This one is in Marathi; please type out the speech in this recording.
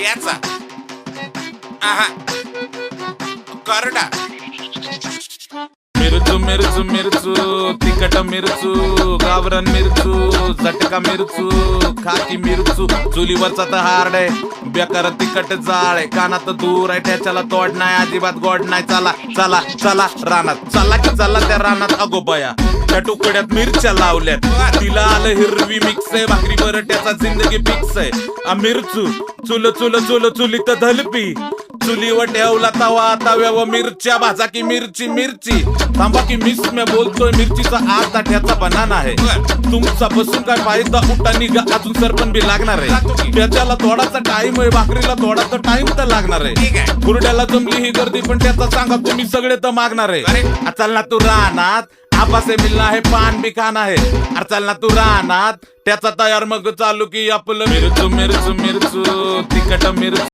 याचा आहा करडा मिरचू मिरचू मिरचू तिखट मिरचू गावरान मिरचू झटका मिरचू खाकी मिरचू चुलीवरचा तर हार्ड आहे बेकार तिखट जाळ आहे कानात दूर आहे त्याच्याला तोड नाही अजिबात गोड नाही चला चला चला रानात चला की चला त्या रानात अगो बया त्या तुकड्यात मिरच्या लावल्यात तिला आलं हिरवी मिक्स आहे भाकरी बरट्याचा जिंदगी फिक्स आहे मिरचू चुल चुल चुल चुली तर धलपी चुलीवर ठेवला तवा तव्यावर मिरच्या भाजा की मिरची मिरची थांबा की मिस मी बोलतोय मिरचीचा अर्धा ठ्याचा बनाना आहे तुमचा बसून काय फायदा उठा निघा अजून सरपण बी लागणार आहे त्याच्याला थोडासा टाइम आहे भाकरीला थोडासा टाइम तर लागणार आहे कुरड्याला जमली ही गर्दी पण त्याचा सांगा तुम्ही सगळे तर मागणार आहे चल ना तू रानात आपासे मिलना है पान भी खाना है अरे चल ना तू रानात त्याचा तयार मग चालू की आपलं मिरचू मिरचू मिरचू तिखट मिरचू